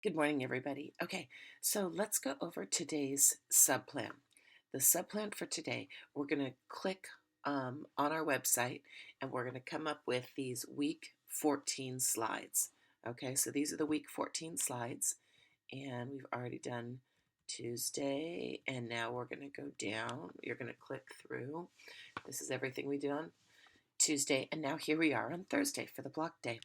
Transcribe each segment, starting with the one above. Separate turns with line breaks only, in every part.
Good morning, everybody. Okay, so let's go over today's subplan. The subplan for today, we're going to click on our website and we're going to come up with these week 14 slides. Okay, so these are the week 14 slides, and we've already done Tuesday, and now we're going to go down. You're going to click through. This is everything we did on Tuesday, and now here we are on Thursday for the block day.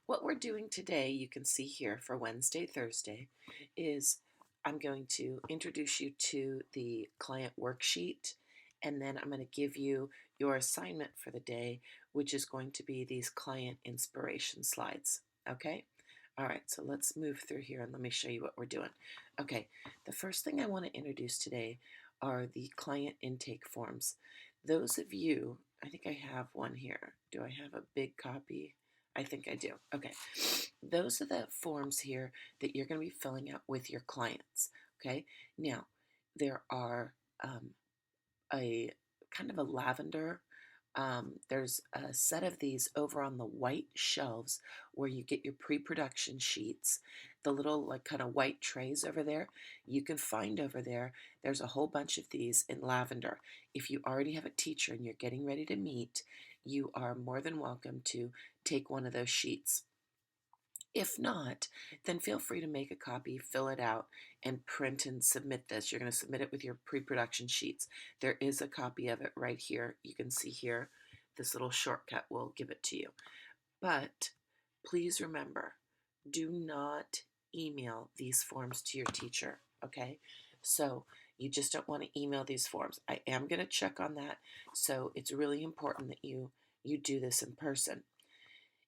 What we're doing today, you can see here for Wednesday, Thursday, is I'm going to introduce you to the client worksheet, and then I'm going to give you your assignment for the day, which is going to be these client inspiration slides. Okay? All right, so let's move through here and let me show you what we're doing. Okay, the first thing I want to introduce today are the client intake forms. Those of you, I think I have one here. Do I have a big copy? I think I do. Okay. Those are the forms here that you're going to be filling out with your clients. Okay. Now, there are a kind of a lavender. There's a set of these over on the white shelves where you get your pre-production sheets, the little like kind of white trays over there. You can find over there, there's a whole bunch of these in lavender. If you already have a teacher and you're getting ready to meet, you are more than welcome to take one of those sheets. If not, then feel free to make a copy, fill it out, and print and submit this. You're going to submit it with your pre-production sheets. There is a copy of it right here. You can see here, this little shortcut will give it to you. But please remember, do not email these forms to your teacher, okay? So you just don't want to email these forms. I am going to check on that, so it's really important that you do this in person.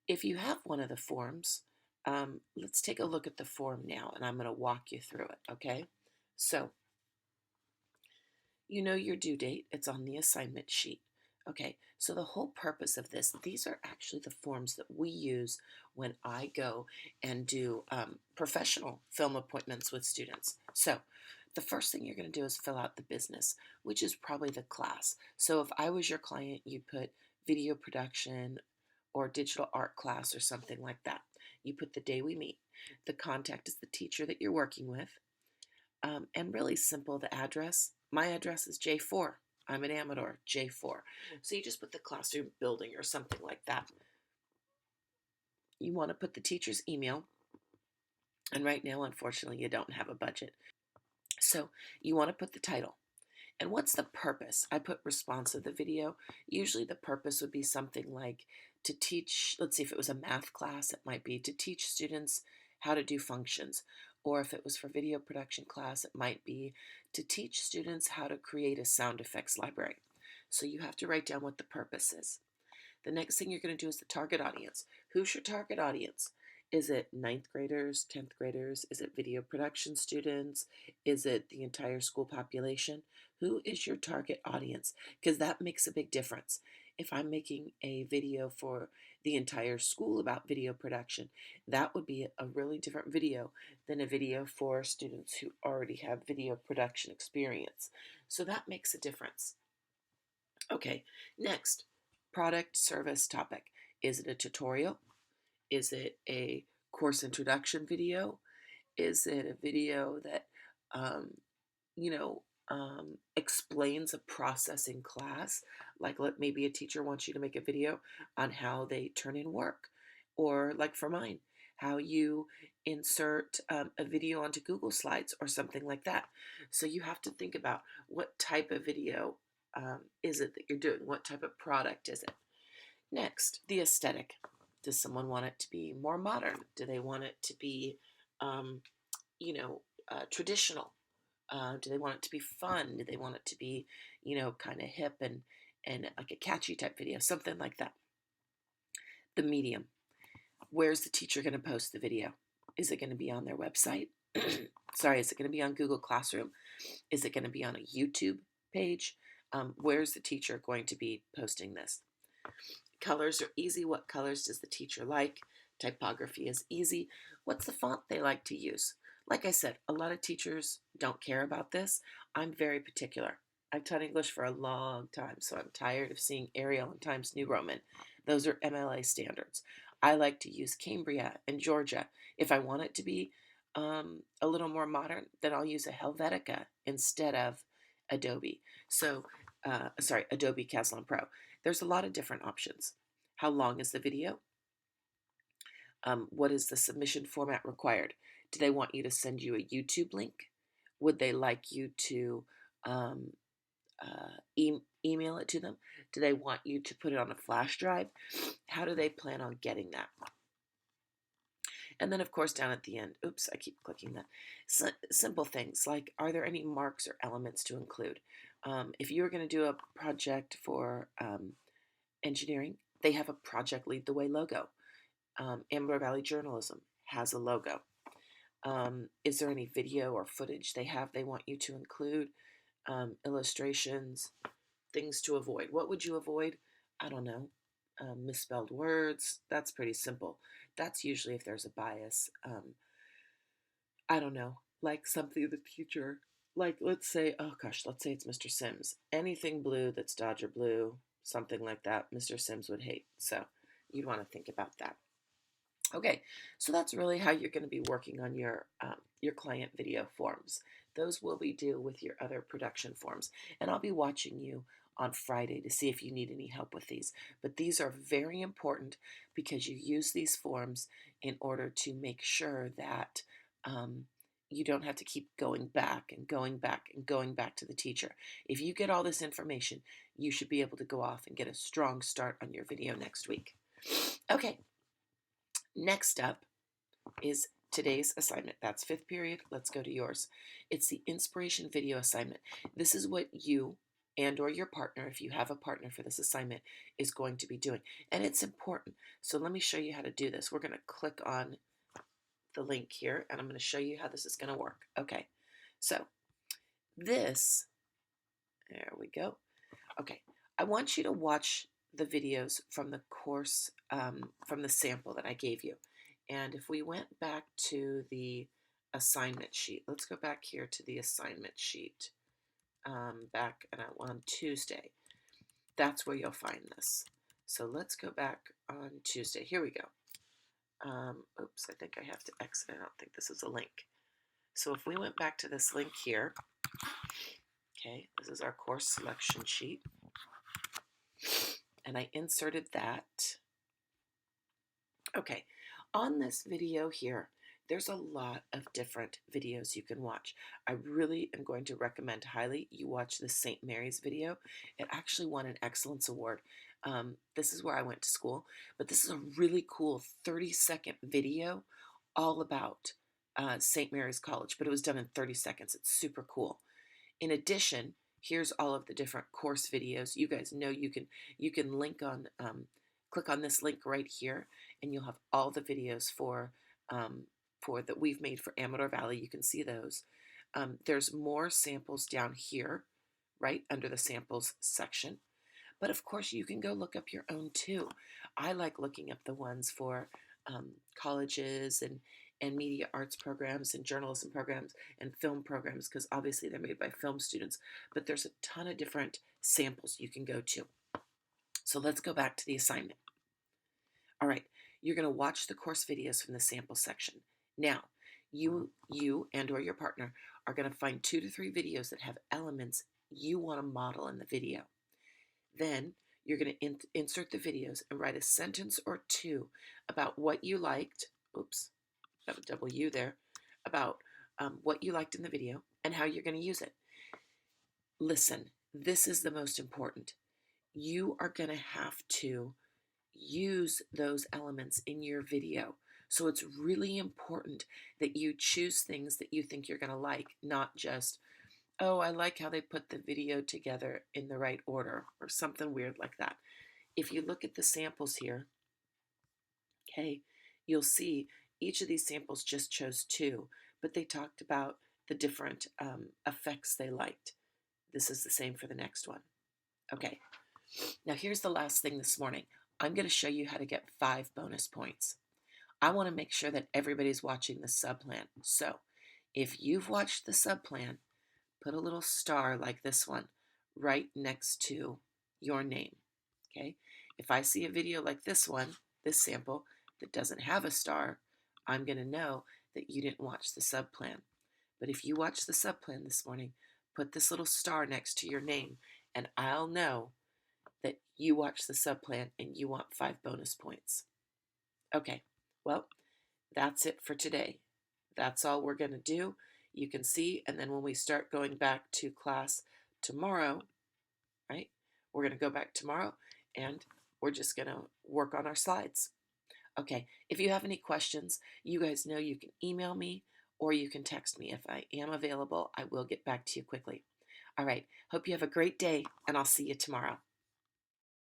If you have one of the forms, let's take a look at the form now, and I'm going to walk you through it, okay? So, you know your due date. It's on the assignment sheet. Okay, so the whole purpose of this, these are actually the forms that we use when I go and do professional film appointments with students. So, the first thing you're going to do is fill out the business, which is probably the class. So, if I was your client, you'd put video production or digital art class or something like that. You put the day we meet. The contact is the teacher that you're working with. And really simple, the address. My address is J4. I'm an Amador, J4. So you just put the classroom building or something like that. You want to put the teacher's email. And right now, unfortunately, you don't have a budget. So you want to put the title. And what's the purpose? I put response of the video. Usually the purpose would be something like to teach, let's see, if it was a math class, it might be to teach students how to do functions. Or if it was for video production class, it might be to teach students how to create a sound effects library. So you have to write down what the purpose is. The next thing you're going to do is the target audience. Who's your target audience? Is it ninth graders, 10th graders? Is it video production students? Is it the entire school population? Who is your target audience? Because that makes a big difference. If I'm making a video for the entire school about video production, that would be a really different video than a video for students who already have video production experience. So that makes a difference. Okay, next, product, service, topic. Is it a tutorial? Is it a course introduction video? Is it a video that, um, explains a process in class? Like, maybe a teacher wants you to make a video on how they turn in work. Or, like for mine, how you insert a video onto Google Slides or something like that. So you have to think about what type of video is it that you're doing? What type of product is it? Next, the aesthetic. Does someone want it to be more modern? Do they want it to be, um, traditional? Do they want it to be fun? Do they want it to be, kind of hip and like a catchy type video, something like that? The medium. Where's the teacher going to post the video? Is it going to be on their website? Sorry, is it going to be on Google Classroom? Is it going to be on a YouTube page? Where's the teacher going to be posting this? Colors are easy. What colors does the teacher like? Typography is easy. What's the font they like to use? Like I said, a lot of teachers don't care about this. I'm very particular. I've taught English for a long time, so I'm tired of seeing Arial and Times New Roman. Those are MLA standards. I like to use Cambria and Georgia. If I want it to be a little more modern, then I'll use a Helvetica instead of Adobe. So, sorry, Adobe Caslon Pro. There's a lot of different options. How long is the video? What is the submission format required? Do they want you to send you a YouTube link? Would they like you to um, email it to them? Do they want you to put it on a flash drive? How do they plan on getting that? And then, of course, down at the end, oops, I keep clicking that. Simple things like, are there any marks or elements to include? If you were going to do a project for engineering, they have a Project Lead the Way logo. Amador Valley Journalism has a logo. Is there any video or footage they want you to include? Illustrations, things to avoid. What would you avoid? I don't know. Misspelled words. That's pretty simple. That's usually if there's a bias. I don't know. Like something the teacher, like let's say, oh gosh, let's say it's Mr. Sims. Anything blue that's Dodger blue, something like that, Mr. Sims would hate. So you'd want to think about that. Okay, so that's really how you're going to be working on your client video forms. Those will be due with your other production forms, and I'll be watching you on Friday to see if you need any help with these. But these are very important because you use these forms in order to make sure that you don't have to keep going back and going back and going back to the teacher. If you get all this information, you should be able to go off and get a strong start on your video next week. Okay. Next up is today's assignment. That's fifth period. Let's go to yours. It's the inspiration video assignment. This is what you and or your partner, if you have a partner for this assignment, is going to be doing. And it's important. So let me show you how to do this. We're going to click on the link here, and I'm going to show you how this is going to work. Okay, so this, there we go. Okay, I want you to watch the videos from the course, from the sample that I gave you. And if we went back to the assignment sheet, let's go back here to the assignment sheet, back on Tuesday. That's where you'll find this. So let's go back on Tuesday. Here we go. Oops, I think I have to exit. I don't think this is a link. So if we went back to this link here, okay, this is our course selection sheet. And I inserted that. Okay, on this video here, there's a lot of different videos you can watch. I really am going to recommend highly you watch the St. Mary's video. It actually won an Excellence Award. This is where I went to school, but this is a really cool 30-second video all about St. Mary's College, but it was done in 30 seconds. It's super cool. In addition, here's all of the different course videos. You guys know you can link on, click on this link right here, and you'll have all the videos for that we've made for Amador Valley. You can see those. There's more samples down here, right under the samples section. But of course, you can go look up your own too. I like looking up the ones for colleges and media arts programs and journalism programs and film programs, because obviously they're made by film students. But there's a ton of different samples you can go to. So let's go back to the assignment. All right, you're going to watch the course videos from the sample section. Now, you and or your partner are going to find 2 to 3 videos that have elements you want to model in the video. Then you're going to insert the videos and write a sentence or 2 about what you liked. Oops, got a double U there. About what you liked in the video and how you're going to use it. Listen, this is the most important. You are going to have to use those elements in your video. So it's really important that you choose things that you think you're going to like, not just, oh, I like how they put the video together in the right order or something weird like that. If you look at the samples here, okay, you'll see each of these samples just chose 2, but they talked about the different effects they liked. This is the same for the next one. Okay, now here's the last thing this morning. I'm going to show you how to get 5 bonus points. I want to make sure that everybody's watching the subplan. So if you've watched the subplan, put a little star like this one right next to your name. Okay? If I see a video like this one, this sample, that doesn't have a star, I'm going to know that you didn't watch the sub plan. But if you watch the sub plan this morning, put this little star next to your name, and I'll know that you watched the sub plan and you want 5 bonus points. Okay, well, that's it for today. That's all we're going to do. You can see, and then when we start going back to class tomorrow, right, we're going to go back tomorrow and we're just going to work on our slides. Okay, if you have any questions, you guys know you can email me or you can text me. If I am available, I will get back to you quickly. All right, hope you have a great day, and I'll see you tomorrow.